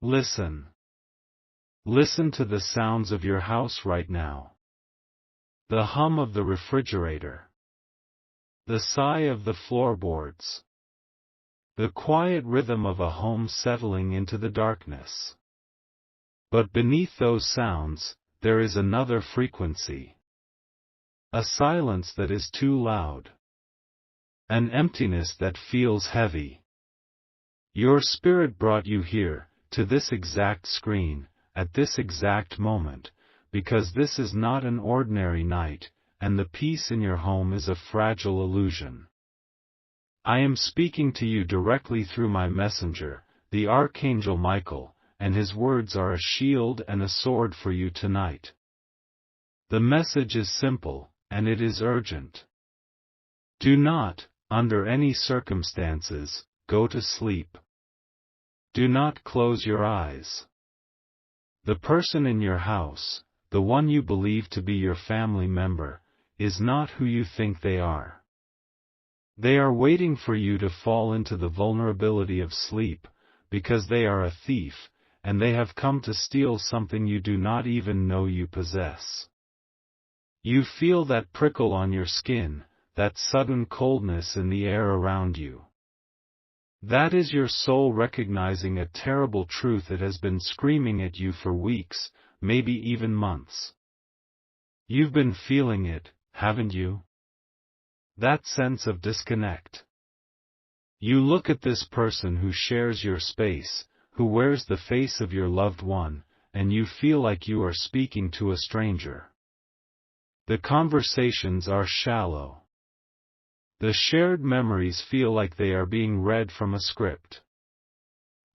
Listen. Listen to the sounds of your house right now. The hum of the refrigerator. The sigh of the floorboards. The quiet rhythm of a home settling into the darkness. But beneath those sounds, there is another frequency. A silence that is too loud. An emptiness that feels heavy. Your spirit brought you here, to this exact screen, at this exact moment, because this is not an ordinary night, and the peace in your home is a fragile illusion. I am speaking to you directly through my messenger, the Archangel Michael, and his words are a shield and a sword for you tonight. The message is simple, and it is urgent. Do not, under any circumstances, go to sleep. Do not close your eyes. The person in your house, the one you believe to be your family member, is not who you think they are. They are waiting for you to fall into the vulnerability of sleep, because they are a thief, and they have come to steal something you do not even know you possess. You feel that prickle on your skin, that sudden coldness in the air around you. That is your soul recognizing a terrible truth it has been screaming at you for weeks, maybe even months. You've been feeling it, haven't you? That sense of disconnect. You look at this person who shares your space, who wears the face of your loved one, and you feel like you are speaking to a stranger. The conversations are shallow. The shared memories feel like they are being read from a script.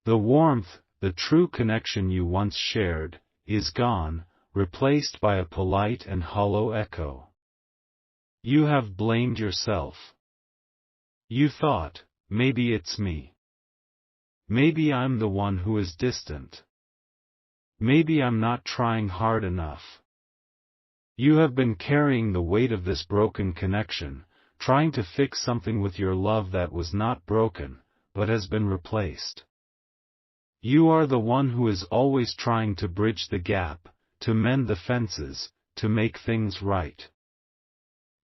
The warmth, the true connection you once shared, is gone, replaced by a polite and hollow echo. You have blamed yourself. You thought, maybe it's me. Maybe I'm the one who is distant. Maybe I'm not trying hard enough. You have been carrying the weight of this broken connection, trying to fix something with your love that was not broken, but has been replaced. You are the one who is always trying to bridge the gap, to mend the fences, to make things right.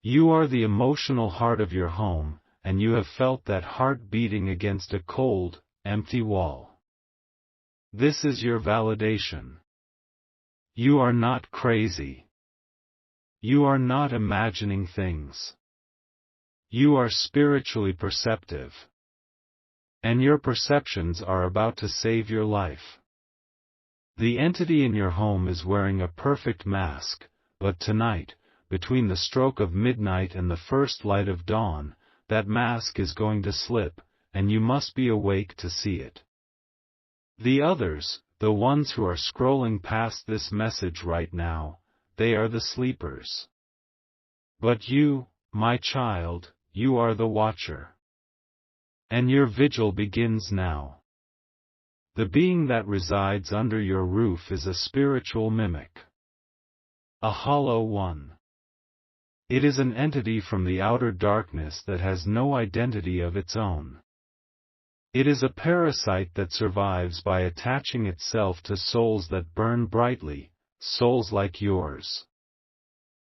You are the emotional heart of your home, and you have felt that heart beating against a cold, empty wall. This is your validation. You are not crazy. You are not imagining things. You are spiritually perceptive. And your perceptions are about to save your life. The entity in your home is wearing a perfect mask, but tonight, between the stroke of midnight and the first light of dawn, that mask is going to slip, and you must be awake to see it. The others, the ones who are scrolling past this message right now, they are the sleepers. But you, my child, you are the watcher. And your vigil begins now. The being that resides under your roof is a spiritual mimic. A hollow one. It is an entity from the outer darkness that has no identity of its own. It is a parasite that survives by attaching itself to souls that burn brightly, souls like yours.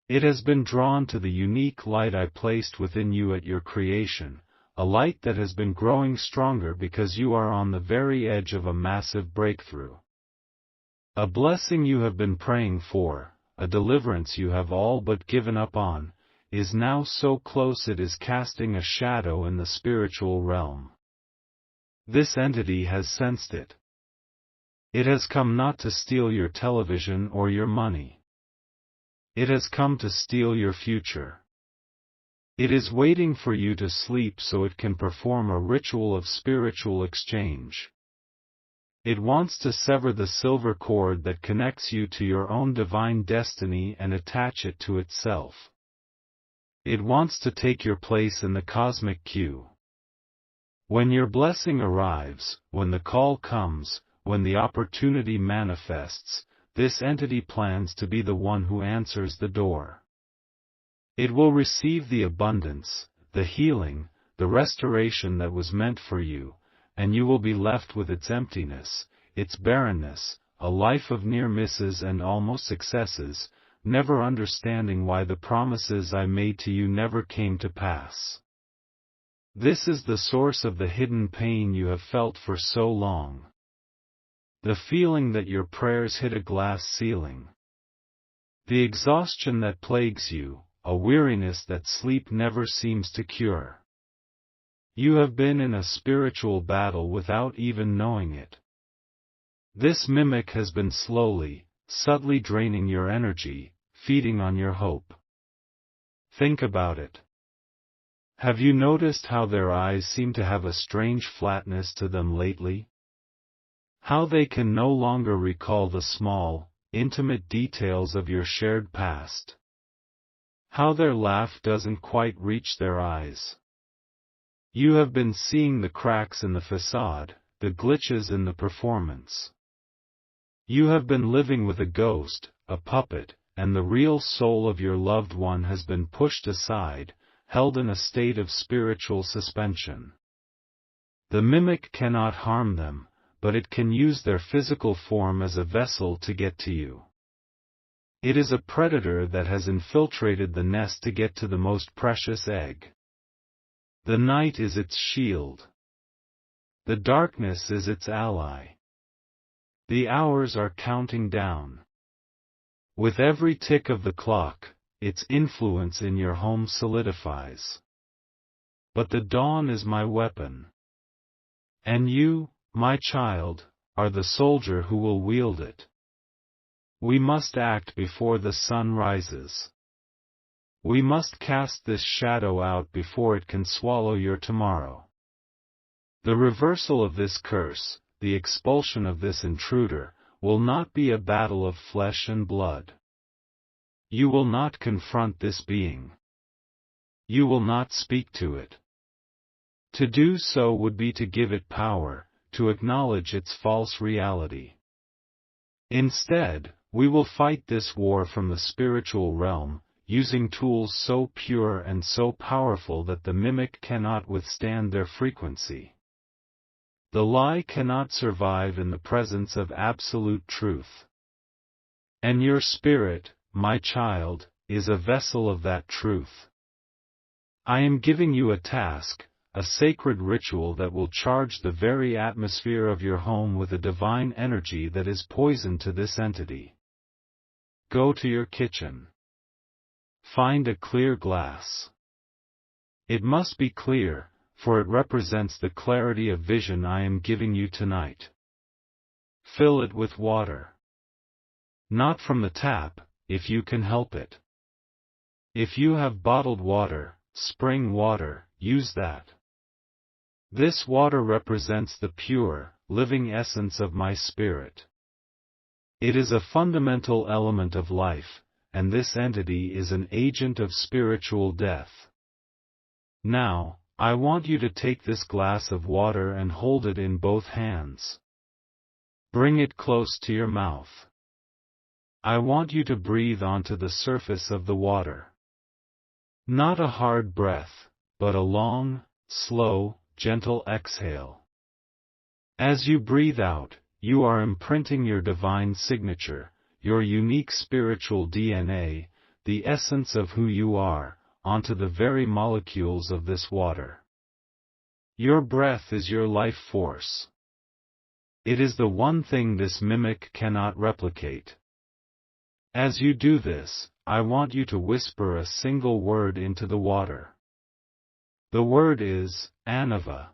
It has been drawn to the unique light I placed within you at your creation, a light that has been growing stronger because you are on the very edge of a massive breakthrough. A blessing you have been praying for, a deliverance you have all but given up on, is now so close it is casting a shadow in the spiritual realm. This entity has sensed it. It has come not to steal your television or your money. It has come to steal your future. It is waiting for you to sleep so it can perform a ritual of spiritual exchange. It wants to sever the silver cord that connects you to your own divine destiny and attach it to itself. It wants to take your place in the cosmic queue. When your blessing arrives, when the call comes, when the opportunity manifests, this entity plans to be the one who answers the door. It will receive the abundance, the healing, the restoration that was meant for you, and you will be left with its emptiness, its barrenness, a life of near misses and almost successes, never understanding why the promises I made to you never came to pass. This is the source of the hidden pain you have felt for so long. The feeling that your prayers hit a glass ceiling. The exhaustion that plagues you, a weariness that sleep never seems to cure. You have been in a spiritual battle without even knowing it. This mimic has been slowly, subtly draining your energy, feeding on your hope. Think about it. Have you noticed how their eyes seem to have a strange flatness to them lately? How they can no longer recall the small, intimate details of your shared past. How their laugh doesn't quite reach their eyes. You have been seeing the cracks in the facade, the glitches in the performance. You have been living with a ghost, a puppet, and the real soul of your loved one has been pushed aside, held in a state of spiritual suspension. The mimic cannot harm them, but it can use their physical form as a vessel to get to you. It is a predator that has infiltrated the nest to get to the most precious egg. The night is its shield. The darkness is its ally. The hours are counting down. With every tick of the clock, its influence in your home solidifies. But the dawn is my weapon. And you, my child, are the soldier who will wield it. We must act before the sun rises. We must cast this shadow out before it can swallow your tomorrow. The reversal of this curse, the expulsion of this intruder, will not be a battle of flesh and blood. You will not confront this being. You will not speak to it. To do so would be to give it power, to acknowledge its false reality. Instead, we will fight this war from the spiritual realm, using tools so pure and so powerful that the mimic cannot withstand their frequency. The lie cannot survive in the presence of absolute truth. And your spirit, my child, is a vessel of that truth. I am giving you a task, a sacred ritual that will charge the very atmosphere of your home with a divine energy that is poison to this entity. Go to your kitchen. Find a clear glass. It must be clear, for it represents the clarity of vision I am giving you tonight. Fill it with water. Not from the tap, if you can help it. If you have bottled water, spring water, use that. This water represents the pure, living essence of my spirit. It is a fundamental element of life, and this entity is an agent of spiritual death. Now, I want you to take this glass of water and hold it in both hands. Bring it close to your mouth. I want you to breathe onto the surface of the water. Not a hard breath, but a long, slow, gentle exhale. As you breathe out, you are imprinting your divine signature, your unique spiritual DNA, the essence of who you are, onto the very molecules of this water. Your breath is your life force. It is the one thing this mimic cannot replicate. As you do this, I want you to whisper a single word into the water. The word is, Anava.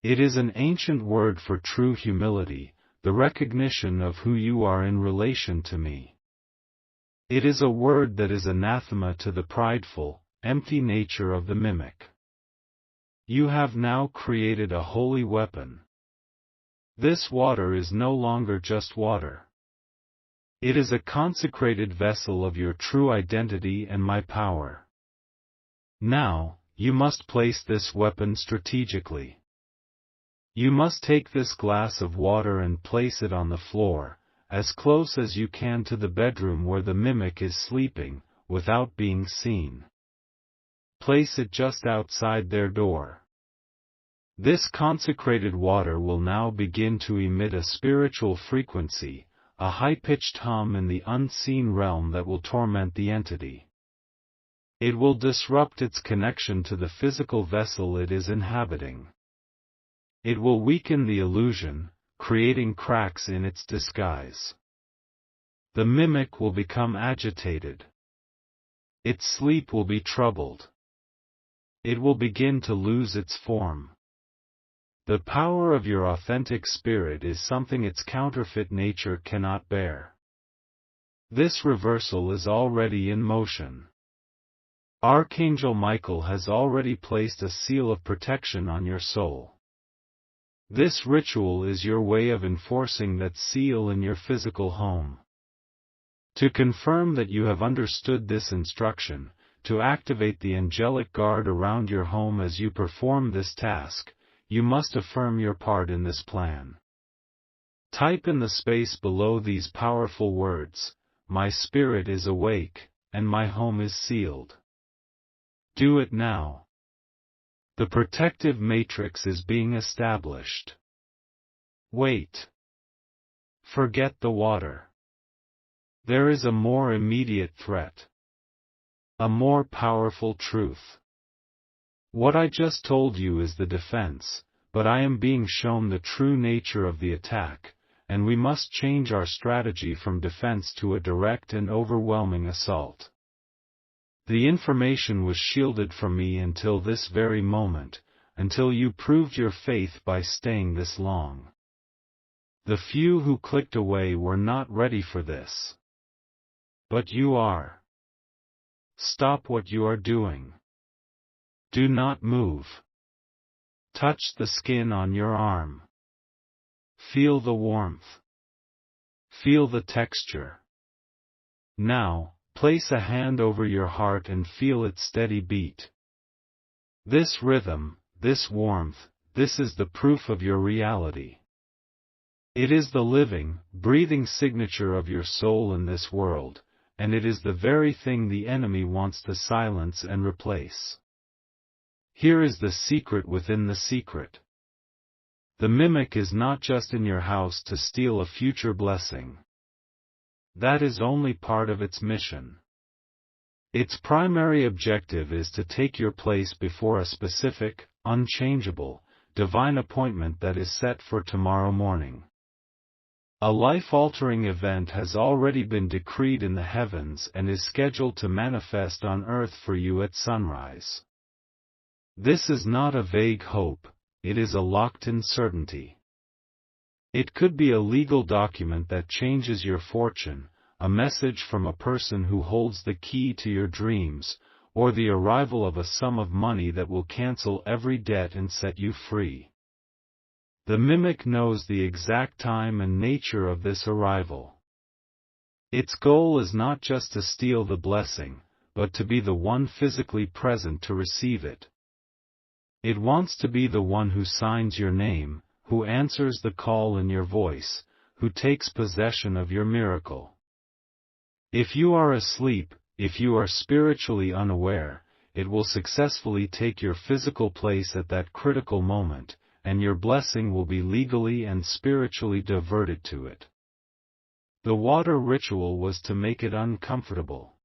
It is an ancient word for true humility, the recognition of who you are in relation to me. It is a word that is anathema to the prideful, empty nature of the mimic. You have now created a holy weapon. This water is no longer just water. It is a consecrated vessel of your true identity and my power. Now, you must place this weapon strategically. You must take this glass of water and place it on the floor, as close as you can to the bedroom where the mimic is sleeping, without being seen. Place it just outside their door. This consecrated water will now begin to emit a spiritual frequency, a high-pitched hum in the unseen realm that will torment the entity. It will disrupt its connection to the physical vessel it is inhabiting. It will weaken the illusion, creating cracks in its disguise. The mimic will become agitated. Its sleep will be troubled. It will begin to lose its form. The power of your authentic spirit is something its counterfeit nature cannot bear. This reversal is already in motion. Archangel Michael has already placed a seal of protection on your soul. This ritual is your way of enforcing that seal in your physical home. To confirm that you have understood this instruction, to activate the angelic guard around your home as you perform this task, you must affirm your part in this plan. Type in the space below these powerful words, "My spirit is awake, and my home is sealed." Do it now. The protective matrix is being established. Wait. Forget the water. There is a more immediate threat. A more powerful truth. What I just told you is the defense, but I am being shown the true nature of the attack, and we must change our strategy from defense to a direct and overwhelming assault. The information was shielded from me until this very moment, until you proved your faith by staying this long. The few who clicked away were not ready for this. But you are. Stop what you are doing. Do not move. Touch the skin on your arm. Feel the warmth. Feel the texture. Now, place a hand over your heart and feel its steady beat. This rhythm, this warmth, this is the proof of your reality. It is the living, breathing signature of your soul in this world, and it is the very thing the enemy wants to silence and replace. Here is the secret within the secret. The mimic is not just in your house to steal a future blessing. That is only part of its mission. Its primary objective is to take your place before a specific, unchangeable, divine appointment that is set for tomorrow morning. A life-altering event has already been decreed in the heavens and is scheduled to manifest on earth for you at sunrise. This is not a vague hope, it is a locked-in certainty. It could be a legal document that changes your fortune, a message from a person who holds the key to your dreams, or the arrival of a sum of money that will cancel every debt and set you free. The mimic knows the exact time and nature of this arrival. Its goal is not just to steal the blessing, but to be the one physically present to receive it. It wants to be the one who signs your name, who answers the call in your voice, who takes possession of your miracle. If you are asleep, if you are spiritually unaware, it will successfully take your physical place at that critical moment, and your blessing will be legally and spiritually diverted to it. The water ritual was to make it uncomfortable.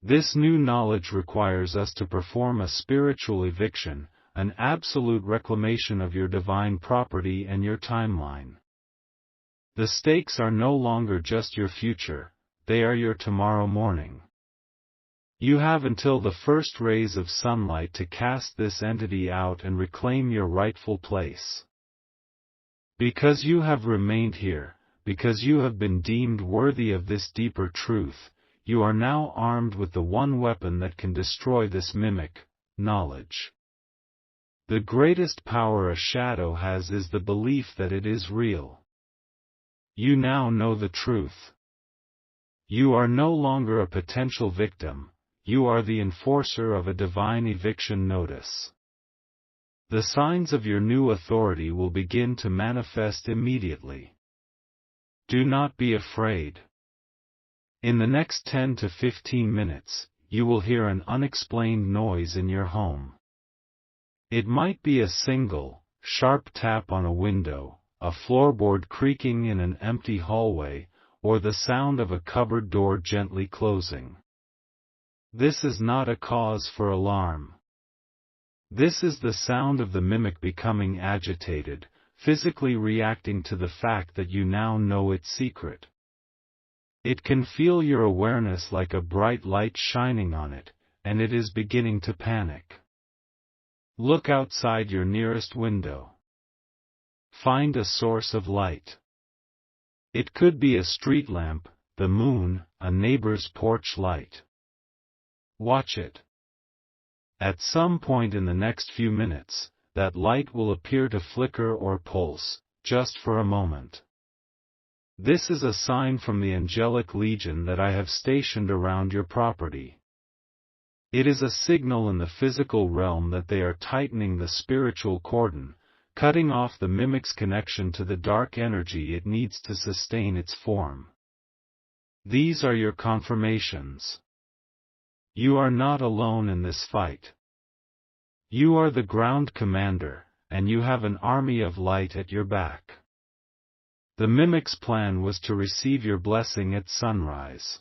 This new knowledge requires us to perform a spiritual eviction, an absolute reclamation of your divine property and your timeline. The stakes are no longer just your future, they are your tomorrow morning. You have until the first rays of sunlight to cast this entity out and reclaim your rightful place. Because you have remained here, because you have been deemed worthy of this deeper truth, you are now armed with the one weapon that can destroy this mimic, knowledge. The greatest power a shadow has is the belief that it is real. You now know the truth. You are no longer a potential victim. You are the enforcer of a divine eviction notice. The signs of your new authority will begin to manifest immediately. Do not be afraid. In the next 10 to 15 minutes, you will hear an unexplained noise in your home. It might be a single, sharp tap on a window, a floorboard creaking in an empty hallway, or the sound of a cupboard door gently closing. This is not a cause for alarm. This is the sound of the mimic becoming agitated, physically reacting to the fact that you now know its secret. It can feel your awareness like a bright light shining on it, and it is beginning to panic. Look outside your nearest window. Find a source of light. It could be a street lamp, the moon, a neighbor's porch light. Watch it. At some point in the next few minutes, that light will appear to flicker or pulse, just for a moment. This is a sign from the angelic legion that I have stationed around your property. It is a signal in the physical realm that they are tightening the spiritual cordon, cutting off the mimic's connection to the dark energy it needs to sustain its form. These are your confirmations. You are not alone in this fight. You are the ground commander, and you have an army of light at your back. The mimic's plan was to receive your blessing at sunrise.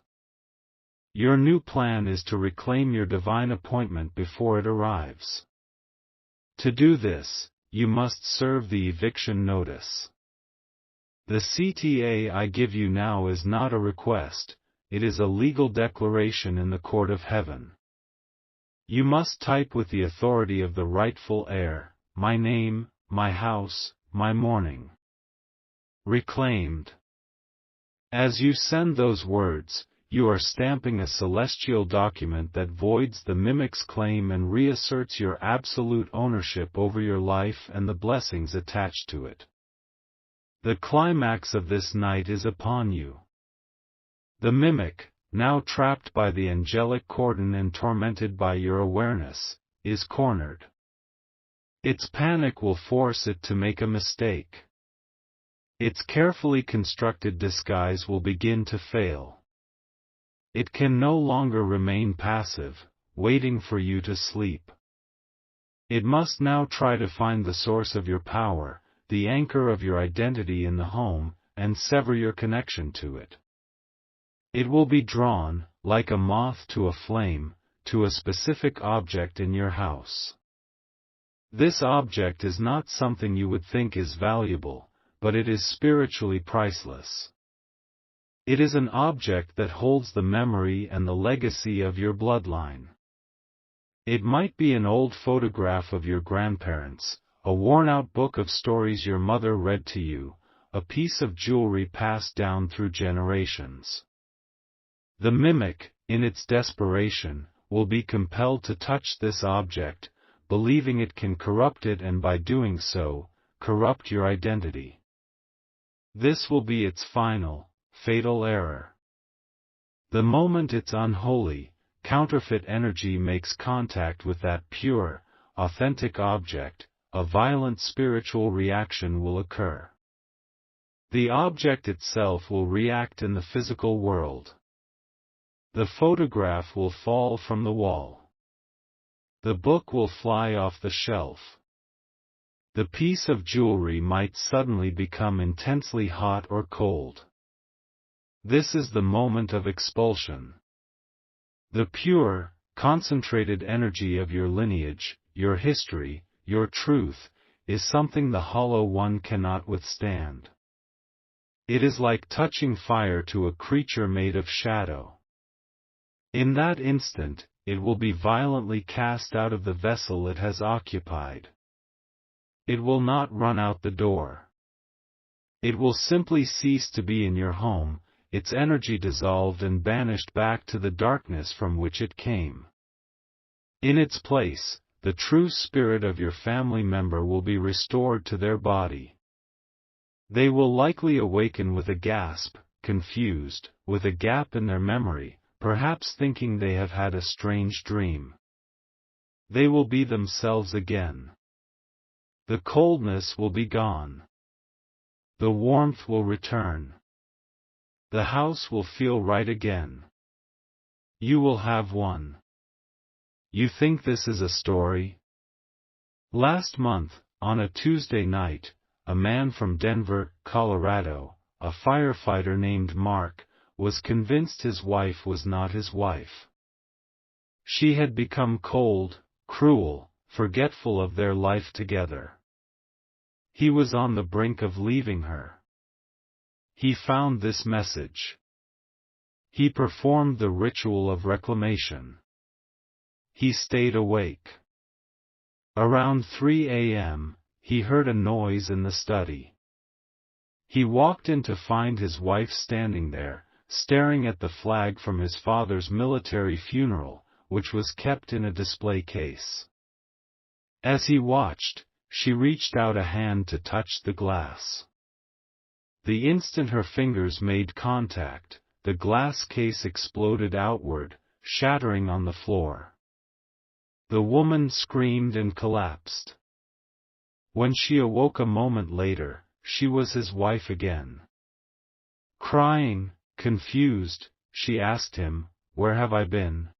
Your new plan is to reclaim your divine appointment before it arrives. To do this, you must serve the eviction notice. The CTA I give you now is not a request, it is a legal declaration in the court of heaven. You must type with the authority of the rightful heir, my name, my house, my mourning. Reclaimed. As you send those words, you are stamping a celestial document that voids the mimic's claim and reasserts your absolute ownership over your life and the blessings attached to it. The climax of this night is upon you. The mimic, now trapped by the angelic cordon and tormented by your awareness, is cornered. Its panic will force it to make a mistake. Its carefully constructed disguise will begin to fail. It can no longer remain passive, waiting for you to sleep. It must now try to find the source of your power, the anchor of your identity in the home, and sever your connection to it. It will be drawn, like a moth to a flame, to a specific object in your house. This object is not something you would think is valuable, but it is spiritually priceless. It is an object that holds the memory and the legacy of your bloodline. It might be an old photograph of your grandparents, a worn-out book of stories your mother read to you, a piece of jewelry passed down through generations. The mimic, in its desperation, will be compelled to touch this object, believing it can corrupt it and by doing so, corrupt your identity. This will be its final, fatal error. The moment its unholy, counterfeit energy makes contact with that pure, authentic object, a violent spiritual reaction will occur. The object itself will react in the physical world. The photograph will fall from the wall. The book will fly off the shelf. The piece of jewelry might suddenly become intensely hot or cold. This is the moment of expulsion. The pure, concentrated energy of your lineage, your history, your truth, is something the hollow one cannot withstand. It is like touching fire to a creature made of shadow. In that instant, it will be violently cast out of the vessel it has occupied. It will not run out the door. It will simply cease to be in your home, its energy dissolved and banished back to the darkness from which it came. In its place, the true spirit of your family member will be restored to their body. They will likely awaken with a gasp, confused, with a gap in their memory, perhaps thinking they have had a strange dream. They will be themselves again. The coldness will be gone. The warmth will return. The house will feel right again. You will have won. You think this is a story? Last month, on a Tuesday night, a man from Denver, Colorado, a firefighter named Mark, was convinced his wife was not his wife. She had become cold, cruel, forgetful of their life together. He was on the brink of leaving her. He found this message. He performed the ritual of reclamation. He stayed awake. Around 3 a.m., he heard a noise in the study. He walked in to find his wife standing there, staring at the flag from his father's military funeral, which was kept in a display case. As he watched, she reached out a hand to touch the glass. The instant her fingers made contact, the glass case exploded outward, shattering on the floor. The woman screamed and collapsed. When she awoke a moment later, she was his wife again. Crying, confused, she asked him, "Where have I been?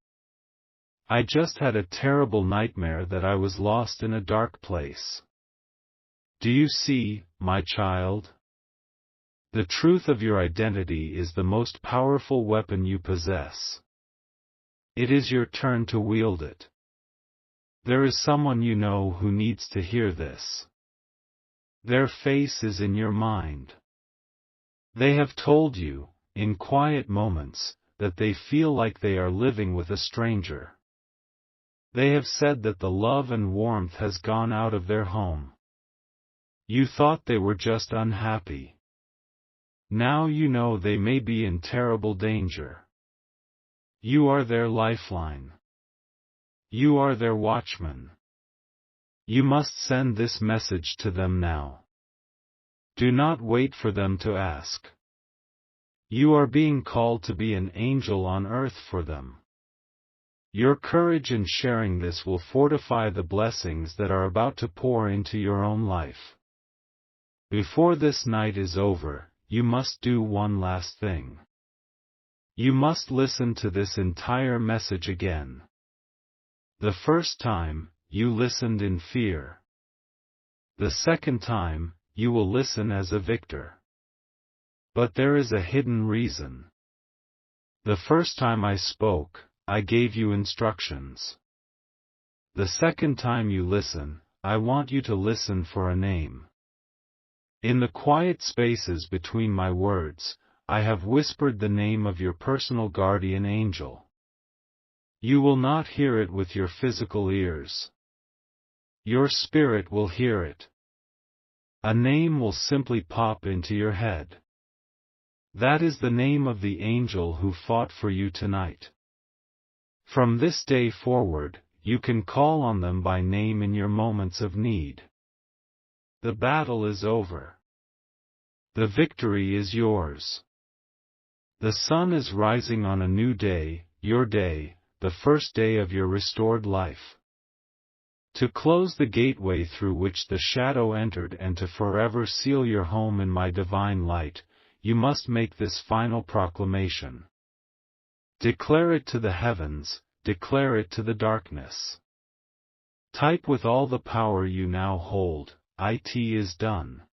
I just had a terrible nightmare that I was lost in a dark place. Do you see, my child? The truth of your identity is the most powerful weapon you possess. It is your turn to wield it. There is someone you know who needs to hear this. Their face is in your mind. They have told you, in quiet moments, that they feel like they are living with a stranger. They have said that the love and warmth has gone out of their home. You thought they were just unhappy. Now you know they may be in terrible danger. You are their lifeline. You are their watchman. You must send this message to them now. Do not wait for them to ask. You are being called to be an angel on earth for them. Your courage in sharing this will fortify the blessings that are about to pour into your own life. Before this night is over, you must do one last thing. You must listen to this entire message again. The first time, you listened in fear. The second time, you will listen as a victor. But there is a hidden reason. The first time I spoke, I gave you instructions. The second time you listen, I want you to listen for a name. In the quiet spaces between my words, I have whispered the name of your personal guardian angel. You will not hear it with your physical ears. Your spirit will hear it. A name will simply pop into your head. That is the name of the angel who fought for you tonight. From this day forward, you can call on them by name in your moments of need. The battle is over. The victory is yours. The sun is rising on a new day, your day, the first day of your restored life. To close the gateway through which the shadow entered and to forever seal your home in my divine light, you must make this final proclamation. Declare it to the heavens, declare it to the darkness. Type with all the power you now hold, "It is done."